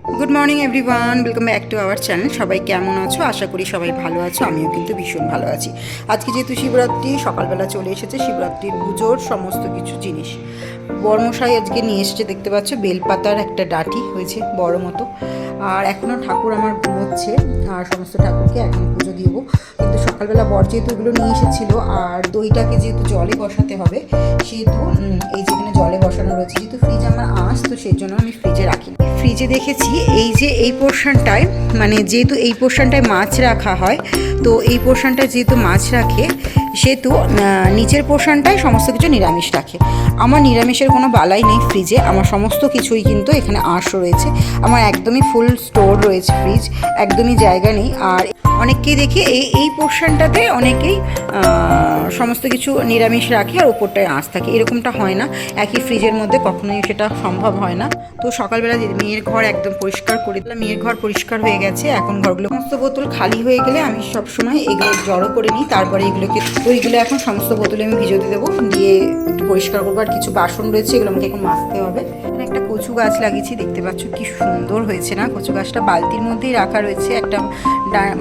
Good morning everyone, welcome back to our channel. সবাই কেমন আছো? আশা করি সবাই ভালো আছো। আমিও কিন্তু ভীষণ ভালো আছি। আজকে যেহেতু শিবরাত্রি, সকালবেলা চলে এসেছে শিবরাত্রির পুজোর সমস্ত কিছু জিনিস। বর্মশাই আজকে নিয়ে এসেছে, দেখতে পাচ্ছ বেলপাতার একটা ডাঁটি হয়েছে বড় মতো। আর এখনও ঠাকুর আমার ঘুমোচ্ছে, আর সমস্ত ঠাকুরকে এখন পুজো দিব। কিন্তু সকালবেলা বর যেহেতু এগুলো নিয়ে এসেছিলো, আর দইটাকে যেহেতু জলে বসাতে হবে, সেহেতু এই যেখানে জলে বসানো রয়েছে, যেহেতু ফ্রিজ আমার আঁশ, তো সেই জন্য আমি ফ্রিজে রাখিনি। ফ্রিজে দেখেছি এই যে এই পোর্শনটায়, মানে যেহেতু এই পোর্শনটায় মাছ রাখা হয়, তো এই পোর্শনটায় যেহেতু মাছ রাখে, সেহেতু নিচের পোর্শনটায় সমস্ত কিছু নিরামিষ রাখে। আমার নিরামিষের কোনো বালাই নেই ফ্রিজে, আমার সমস্ত কিছুই কিন্তু এখানে আঁশ রয়েছে। আমার একদমই ফুল স্টোর রয়েছে ফ্রিজ, একদমই জায়গা নেই। আর অনেককেই দেখি এই পোর্শনটাতে অনেকেই সমস্ত কিছু নিরামিষ রাখে আর ওপরটায় আঁশ থাকে, এরকমটা হয় না। একই ফ্রিজের মধ্যে কখনোই সেটা সম্ভব হয় না। তো সকালবেলা মেয়ের ঘর একদম পরিষ্কার করে দিলাম, মেয়ের ঘর পরিষ্কার হয়ে গেছে। এখন ঘরগুলো সমস্ত বোতল খালি হয়ে গেলে আমি সবসময় এগুলো জড়ো করে নিই, তারপরে এগুলোকে ওইগুলো এখন সমস্ত বোতলে আমি ভিজোতে দেবো, দিয়ে একটু পরিষ্কার করবো। আর কিছু বাসন রয়েছে, এগুলো আমাকে এখন মাজতে হবে। একটা কচু গাছ লাগিয়েছি, দেখতে পাচ্ছ কি সুন্দর হয়েছে না কচু গাছটা। বালতির মধ্যেই রাখা রয়েছে, একটা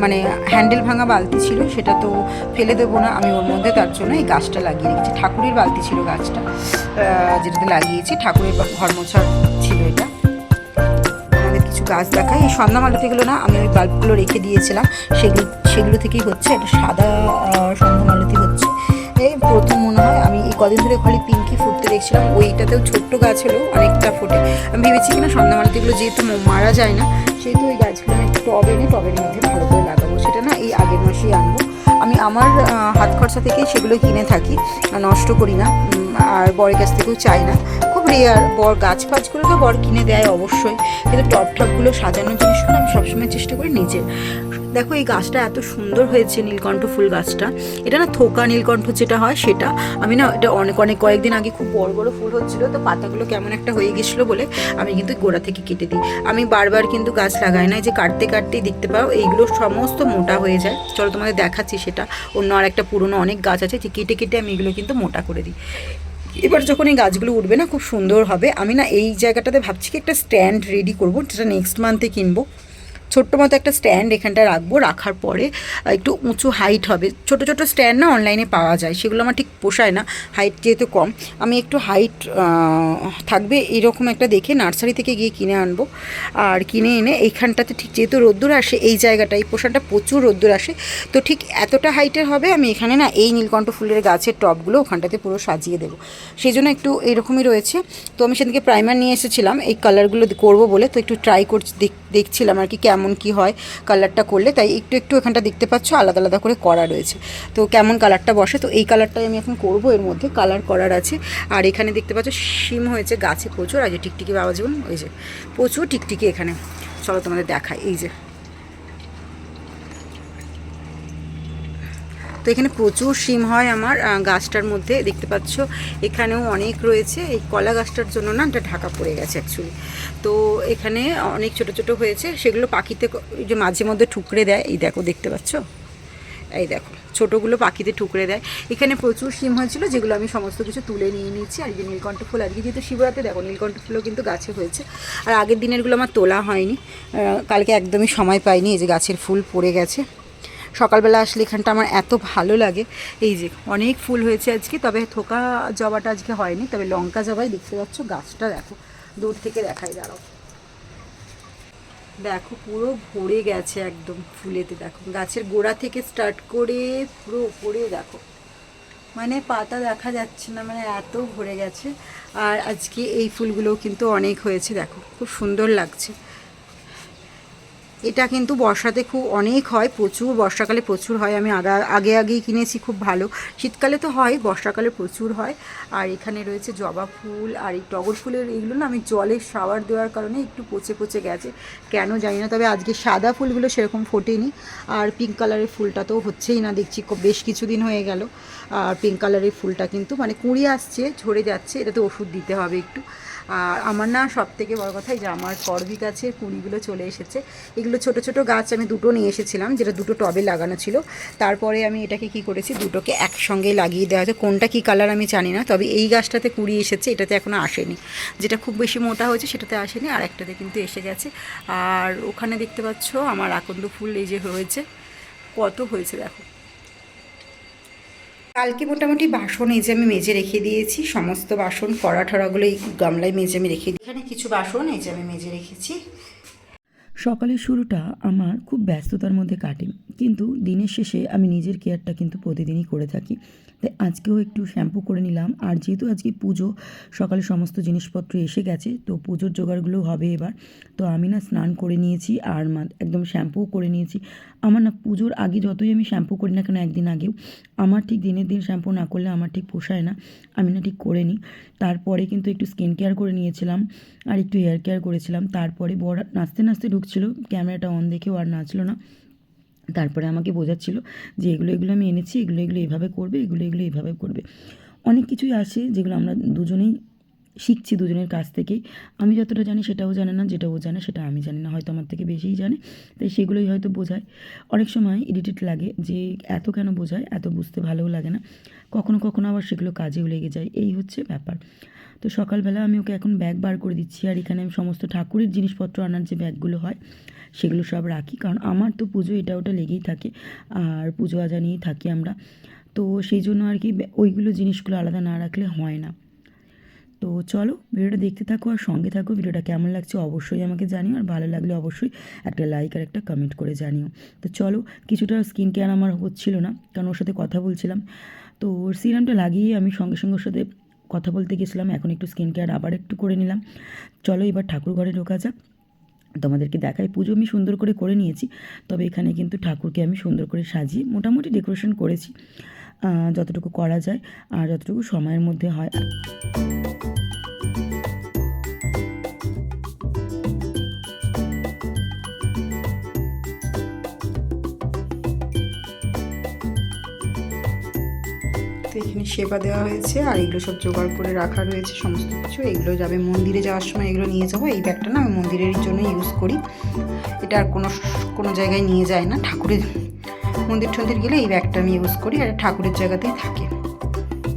মানে হ্যান্ডেল ভাঙা বালতি ছিল, সেটা তো ফেলে দেবো না আমি ওর মধ্যে, তার জন্য এই গাছটা লাগিয়ে রেখেছি। ঠাকুরের বালতি ছিল গাছটা, যেটাতে লাগিয়েছি, ঠাকুরের ঘর মোছার ছিল এটা। আমাদের কিছু গাছ দেখায়, এই সন্ধ্যা মালতিগুলো না, আমি ওই বাল্বগুলো রেখে দিয়েছিলাম, সেগুলো থেকেই হচ্ছে। একটা সাদা সন্ধ্যা মালতি হচ্ছে, এই প্রথম মনে হয়। আমি এই কদিন ধরে খালি পিঙ্কি ফুটতে দেখছিলাম, ওইটাতেও ছোট্ট গাছ হলেও অনেকটা ফোটে। আমি ভেবেছি কিনা সন্ধ্যা মালতিগুলো যেহেতু মারা যায় না, সেহেতু ওই গাছগুলো আমি টবের মধ্যে ভালো করে লাগাবো। সেটা না এই আগের মাসেই আনবো। আমি আমার হাত খরচা থেকেই সেগুলো কিনে থাকি, নষ্ট করি না, আর বরের কাছ থেকেও চাই না। খুব রেয়ার, বর গাছ ফাছগুলোকে বর কিনে দেয় অবশ্যই, কিন্তু টপগুলো সাজানোর জিনিসগুলো আমি সবসময় চেষ্টা করি নিজে। দেখো এই গাছটা এত সুন্দর হয়েছে, নীলকণ্ঠ ফুল গাছটা। এটা না থোকা নীলকণ্ঠ যেটা হয় সেটা। আমি না এটা অনেক কয়েকদিন আগে খুব বড় বড় ফুল হচ্ছিলো, তো পাতাগুলো কেমন একটা হয়ে গেছিলো বলে আমি কিন্তু গোড়া থেকে কেটে দিই। আমি বারবার কিন্তু গাছ লাগাই না, যে কাটতেই দেখতে পাও এইগুলো সমস্ত মোটা হয়ে যায়। চলো তোমাদের দেখাচ্ছি সেটা। অন্য আর একটা পুরনো অনেক গাছ আছে, যে কেটে আমি এগুলো কিন্তু মোটা করে দিই। এবার যখন এই গাছগুলো উঠবে না, খুব সুন্দর হবে। আমি না এই জায়গাটাতে ভাবছি কি একটা স্ট্যান্ড রেডি করবো, যেটা নেক্সট মান্থে কিনবো। ছোট্ট মতো একটা স্ট্যান্ড এখানটা রাখবো, রাখার পরে একটু উঁচু হাইট হবে। ছোট স্ট্যান্ড না অনলাইনে পাওয়া যায়, সেগুলো আমার ঠিক পোষায় না, হাইট যেহেতু কম। আমি একটু হাইট থাকবে এরকম একটা দেখে নার্সারি থেকে গিয়ে কিনে আনবো। আর কিনে এনে এইখানটাতে ঠিক যেহেতু রোদ্দুর আসে, এই জায়গাটা, এই পোষণটা প্রচুর রোদ্দুর আসে, তো ঠিক এতটা হাইটের হবে। আমি এখানে না এই নীলকণ্ঠ ফুলের গাছের টবগুলো ওখানটাতে পুরো সাজিয়ে দেবো, সেই জন্য একটু এরকমই রয়েছে। তো আমি সেদিকে প্রাইমার নিয়ে এসেছিলাম এই কালারগুলো করবো বলে, তো একটু ট্রাই করছি, দেখছিলাম আর কি কেমন কি হয় কালারটা করলে। তাই একটু এখানটা দেখতে পাচ্ছ আলাদা আলাদা করে করা রয়েছে, তো কেমন কালারটা বসে। তো এই কালারটাই আমি এখন করব, এর মধ্যে কালার করার আছে। আর এখানে দেখতে পাচ্ছ শিম হয়েছে গাছে প্রচুর, আর যে টিকটিকি বাবা জীবন, ওই যে প্রচুর টিকটিকি এখানে। চলো তোমাদের দেখাই, এই যে তো এখানে প্রচুর শিম হয় আমার গাছটার মধ্যে, দেখতে পাচ্ছ এখানেও অনেক রয়েছে। এই কলা গাছটার জন্য না এটা ঢাকা পড়ে গেছে অ্যাকচুয়ালি। তো এখানে অনেক ছোট হয়েছে, সেগুলো পাখিতে যে মাঝে মধ্যে ঠুকরে দেয়। এই দেখো, দেখতে পাচ্ছ, এই দেখো ছোটোগুলো পাখিতে ঠুকরে দেয়। এখানে প্রচুর শিম হয়েছিল, যেগুলো আমি সমস্ত কিছু তুলে নিয়ে নিচ্ছি। আর যে নীলকণ্ঠ ফুল, আজকে যেহেতু শিবরাত্রি, দেখো নীলকণ্ঠ ফুলও কিন্তু গাছে হয়েছে। আর আগের দিনেরগুলো আমার তোলা হয়নি, কালকে একদমই সময় পাইনি। এই যে গাছের ফুল পড়ে গেছে। সকালবেলা আসলে এখানটা আমার এত ভালো লাগে। এই যে অনেক ফুল হয়েছে আজকে, তবে থোকা জবাটা আজকে হয়নি, তবে লঙ্কা জবাই দেখতে পাচ্ছ। গাছটা দেখো, দূর থেকে দেখাই, দাঁড়াও, দেখো পুরো ভরে গেছে একদম ফুলেতে। দেখো গাছের গোড়া থেকে স্টার্ট করে পুরো উপরে দেখো, মানে পাতা দেখা যাচ্ছে না, মানে এত ভরে গেছে। আর আজকে এই ফুলগুলোও কিন্তু অনেক হয়েছে, দেখো খুব সুন্দর লাগছে। এটা কিন্তু বর্ষাতে খুব অনেক হয়, প্রচুর, বর্ষাকালে প্রচুর হয়। আমি আগেই কিনেছি, খুব ভালো। শীতকালে তো হয়, বর্ষাকালে প্রচুর হয়। আর এখানে রয়েছে জবা ফুল, আর এই টগর ফুলের এইগুলো না আমি জলে শাওয়ার দেওয়ার কারণে একটু পচে গেছে, কেন জানি না। তবে আজকে সাদা ফুলগুলো সেরকম ফোটেনি। আর পিঙ্ক কালারের ফুলটা তো হচ্ছেই না, দেখছি বেশ কিছুদিন হয়ে গেল। আর পিঙ্ক কালারের ফুলটা কিন্তু মানে কুঁড়ি আসছে, ঝরে যাচ্ছে, এটাতে ওষুধ দিতে হবে একটু। আর আমার না সব থেকে বড় কথা যে আমার করবি গাছের কুঁড়িগুলো চলে এসেছে। এগুলো ছোট ছোট গাছ আমি দুটো নিয়ে এসেছিলাম, যেটা দুটো টবে লাগানো ছিল। তারপরে আমি এটাকে কি করেছি, দুটোকে একসঙ্গে লাগিয়ে দেওয়া হয়েছে। কোনটা কী কালার আমি জানি না, তবে এই গাছটাতে কুঁড়ি এসেছে, এটাতে এখনও আসেনি। যেটা খুব বেশি মোটা হয়েছে সেটাতে আসেনি, আর একটাতে কিন্তু এসে গেছে। আর ওখানে দেখতে পাচ্ছ আমার আকন্দ ফুল এই যে হয়েছে, কত হয়েছে দেখো। কালকে মোটামুটি বাসন এই যে আমি মেজে রেখে দিয়েছি, সমস্ত বাসন কড়া ঠড়াগুলো এই গামলায় মেজে আমি রেখে দিই। এখানে কিছু বাসন এই যে আমি মেজে রেখেছি। সকালের শুরুটা আমার খুব ব্যস্ততার মধ্যে কাটে, কিন্তু দিনের শেষে আমি নিজের কেয়ারটা কিন্তু প্রতিদিনই করে থাকি। তাই আজকেও একটু শ্যাম্পু করে নিলাম। আর যেহেতু আজকে পুজো, সকালে সমস্ত জিনিসপত্র এসে গেছে, তো পুজোর জোগাড়গুলো হবে এবার। তো আমি না স্নান করে নিয়েছি আর একদম শ্যাম্পুও করে নিয়েছি। আমার না পুজোর আগে যতই আমি শ্যাম্পু করি না কেন, একদিন আগেও আমার ঠিক দিনের দিন শ্যাম্পু না করলে আমার ঠিক পোষায় না, আমি না ঠিক করে নিই। তারপরে কিন্তু একটু স্কিন কেয়ার করে নিয়েছিলাম আর একটু হেয়ার কেয়ার করেছিলাম। তারপরে বড় নাচতে নাচতে ঢুকছিল, ক্যামেরাটা অন দেখেও আর নাচলো না। তারপরে আমাকে বোঝাচ্ছিল যে এগুলো আমি এনেছি, এগুলো এভাবে করবে, এগুলো এভাবে করবে। অনেক কিছুই আসে যেগুলো আমরা দুজনেই শিখছি, দুজনের কাছ থেকেই। আমি যতটা জানি সেটাও জানে না, যেটা ও জানে সেটা আমি জানি না, হয়তো আমার থেকে বেশিই জানে। তাই সেগুলোই হয়তো বোঝায়। অনেক সময় ইরিটেট লাগে যে এত কেন বোঝায়, এত বুঝতে ভালোও লাগে না। কখনো কখনো আবার সেগুলো কাজেও লেগে যায়, এই হচ্ছে ব্যাপার। তো সকালবেলা আমি ওকে এখন ব্যাগ বার করে দিচ্ছি, আর এখানে আমি সমস্ত ঠাকুরের জিনিসপত্র আনার যে ব্যাগগুলো হয় সেগুলো সব রাখি, কারণ আমার তো পুজো এটা ওটা লেগেই থাকে, আর পুজো আজা নিয়েই থাকি আমরা। তো সেই জন্য আর কি ওইগুলো জিনিসগুলো আলাদা না রাখলে হয় না। তো চলো ভিডিওটা দেখতে থাকো আর সঙ্গে থাকো। ভিডিওটা কেমন লাগছে অবশ্যই আমাকে জানিও, আর ভালো লাগলে অবশ্যই একটা লাইক আর একটা কমেন্ট করে জানিও। তো চলো, কিছুটা স্কিন কেয়ার আমার হচ্ছিল না, কারণ ওর সাথে কথা বলছিলাম। তো ওর সিরামটা লাগিয়ে আমি সঙ্গে সঙ্গে ওর সাথে কথা বলতে গেছিলাম। এখন একটু স্কিন কেয়ার আবার একটু করে নিলাম। চলো এবার ঠাকুর ঘরে ঢোকা যাক। তোমাদেরকে দেখাই, পুজো আমি সুন্দর করে নিয়েছি। তবে এখানে কিন্তু ঠাকুরকে আমি সুন্দর করে সাজিয়ে মোটামুটি ডেকোরেশন করেছি, যতটুকু করা যায় আর যতটুকু সময়ের মধ্যে হয়। তো এখানে সেবা দেওয়া হয়েছে, আর এগুলো সব জোগাড় করে রাখা রয়েছে সমস্ত কিছু। এগুলো যাবে মন্দিরে, যাওয়ার সময় এগুলো নিয়ে যাবো। এই ব্যাগটা না আমি মন্দিরের জন্য ইউজ করি, এটা আর কোনো জায়গায় নিয়ে যায় না। ঠাকুরের মন্দির টন্দির গেলে এই ব্যাগটা আমি ইউজ করি, আর ঠাকুরের জায়গাতেই থাকে।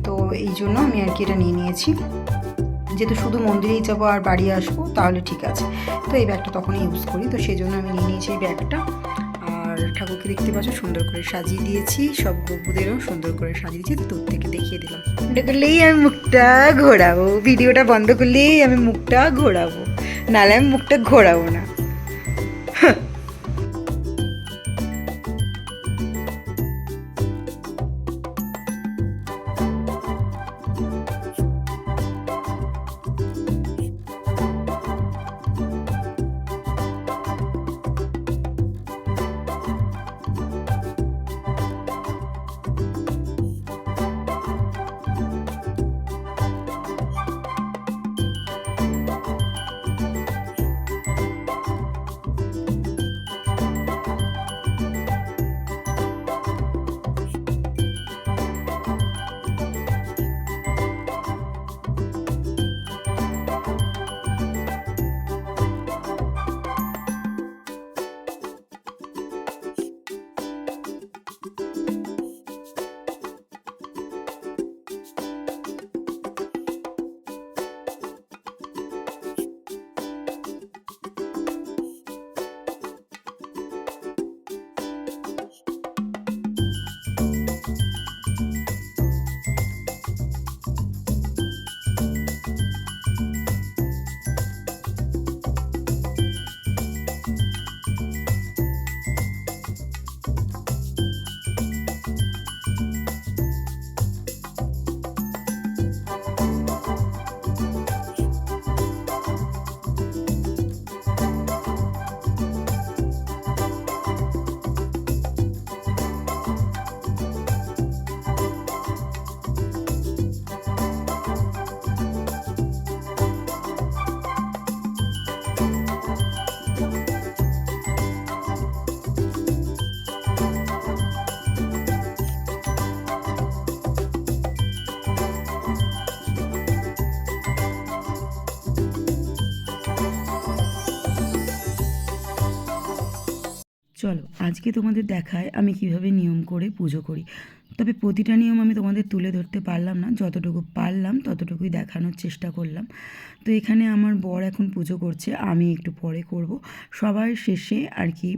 তো এই জন্য আমি আর কি এটা নিয়ে নিয়েছি, যেহেতু শুধু মন্দিরেই যাবো আর বাড়ি আসবো তাহলে ঠিক আছে। তো এই ব্যাগটা তখনই ইউজ করি, তো সেই জন্য আমি নিয়ে নিয়েছি এই ব্যাগটা। আর ঠাকুরকে দেখতে পাচ্ছ সুন্দর করে সাজিয়ে দিয়েছি, সব গপুদেরও সুন্দর করে সাজিয়ে দিয়েছি। তো দূর থেকে দেখিয়ে দিলাম। এটা করলেই আমি মুখটা ঘোরাবো, ভিডিওটা বন্ধ করলেই আমি মুখটা ঘোরাবো, নাহলে আমি মুখটা ঘোরাবো না। চলো আজকে তোমাদের দেখায় আমি কিভাবে নিয়ম করে পুজো করি। তবে প্রতিটা নিয়ম আমি তোমাদের তুলে ধরতে পারলাম না, যতটুকু পারলাম ততটুকুই দেখানোর চেষ্টা করলাম। তো এখানে আমার বর এখন পুজো করছে, আমি একটু পরে করব। সবার শেষে আর কি,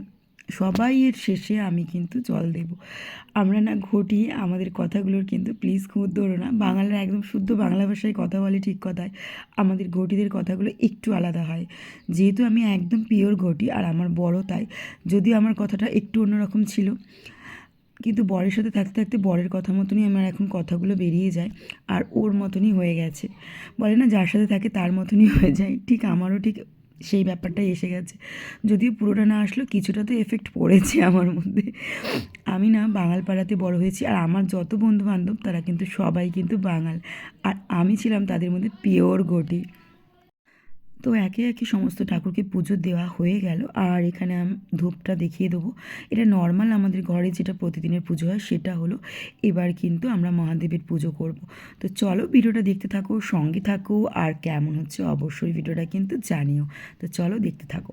সবাইয়ের শেষে আমি কিন্তু জল দেব। আমরা না ঘটি, আমাদের কথাগুলোর কিন্তু প্লিজ খুঁত ধরো না। বাঙালিরা একদম শুদ্ধ বাংলা ভাষায় কথা বলে ঠিক কথায়, আমাদের ঘটিদের কথাগুলো একটু আলাদা হয়। যেহেতু আমি একদম পিওর ঘটি আর আমার বড়, তাই যদিও আমার কথাটা একটু অন্যরকম ছিল, কিন্তু বরের সাথে থাকতে থাকতে বরের কথা মতনই আমার এখন কথাগুলো বেরিয়ে যায় আর ওর মতনই হয়ে গেছে। বলে না যার সাথে থাকে তার মতনই হয়ে যায়, ঠিক আমারও ঠিক সেই ব্যাপারটাই এসে গেছে। যদিও পুরোটা না আসলেও কিছুটা তো এফেক্ট পড়েছে আমার মধ্যে। আমি না বাঙাল পাড়াতে বড় হয়েছি আর আমার যত বন্ধু বান্ধব তারা কিন্তু সবাই কিন্তু বাঙাল, আর আমি ছিলাম তাদের মধ্যে পিওর ঘটি। তো একে একে সমস্ত ঠাকুরকে পুজো দেওয়া হয়ে গেল, আর এখানে আমি ধূপটা দেখিয়ে দেবো। এটা নর্মাল আমাদের ঘরে যেটা প্রতিদিনের পুজো হয় সেটা হলো। এবার কিন্তু আমরা মহাদেবের পুজো করব। তো চলো ভিডিওটা দেখতে থাকো, সঙ্গে থাকো, আর কেমন হচ্ছে অবশ্যই ভিডিওটা কিন্তু জানিও। তো চলো দেখতে থাকো।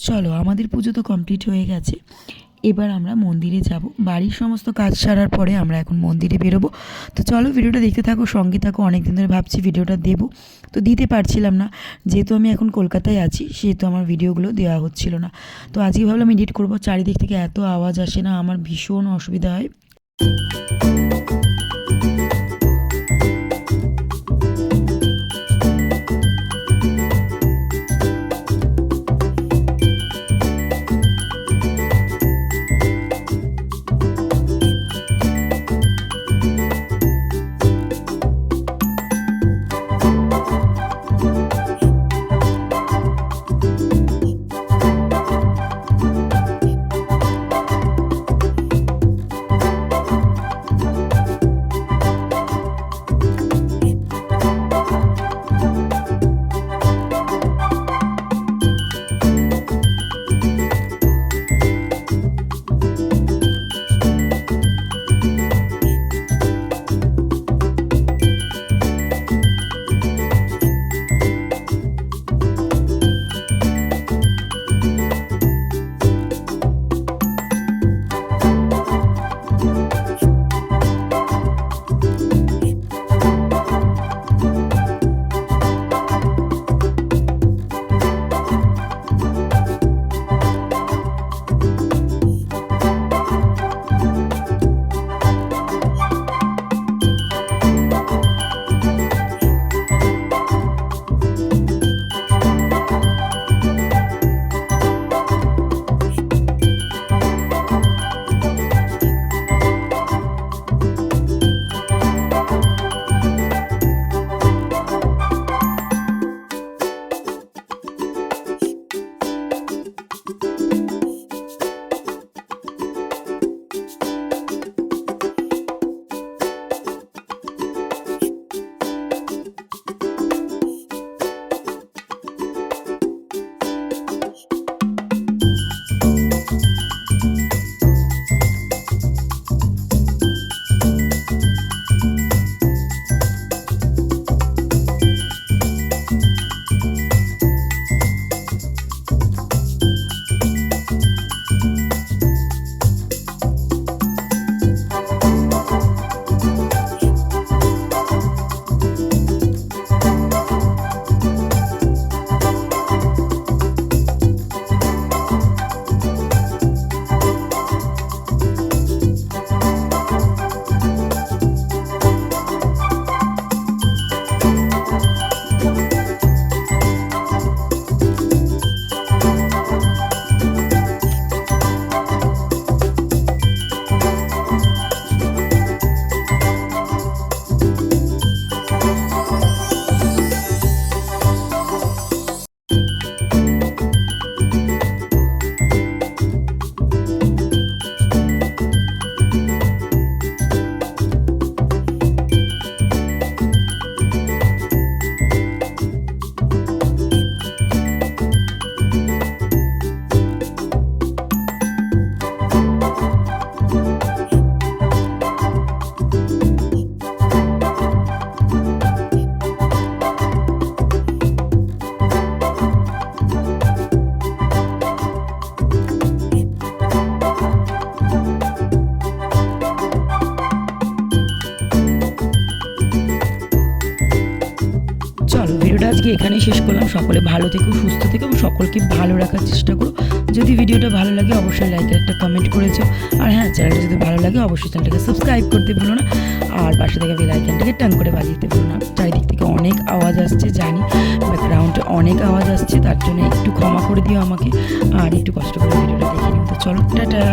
চলো আমাদের পুজো তো কমপ্লিট হয়ে গেছে, এবার আমরা মন্দিরে যাব। বাড়ির সমস্ত কাজ সারার পরে আমরা এখন মন্দিরে বেরোবো। তো চলো ভিডিওটা দেখতে থাকো, সঙ্গে থাকো। অনেক দিন ধরে ভাবছি ভিডিওটা দেবো, তো দিতে পারছিলাম না, যেহেতু আমি এখন কলকাতায় আছি সেহেতু আমার ভিডিওগুলো দেওয়া হচ্ছিল না। তো আজকে ভাবলাম এডিট করবো, চারিদিক থেকে এত আওয়াজ আসে না, আমার ভীষণ অসুবিধা হয়। ভিডিওটা আজকে এখানেই শেষ করলাম। সকলে ভালো থেকো, সুস্থ থেকো এবং সকলকে ভালো রাখার চেষ্টা করো। যদি ভিডিওটা ভালো লাগে অবশ্যই লাইক একটা কমেন্ট করেছো, আর হ্যাঁ চ্যানেলটা যদি ভালো লাগে অবশ্যই চ্যানেলটাকে সাবস্ক্রাইব করতে ভুলো না, আর পাশে থেকে বেল আইকনটাকে টান করে বাজিয়ে দিতে ভুলো না। চারিদিক থেকে অনেক আওয়াজ আসছে জানি, ব্যাকগ্রাউন্ডে অনেক আওয়াজ আসছে, তার জন্য একটু ক্ষমা করে দিও আমাকে, আর একটু কষ্ট করে ভিডিওটা দেখে নিও। তো চলো, টাটা।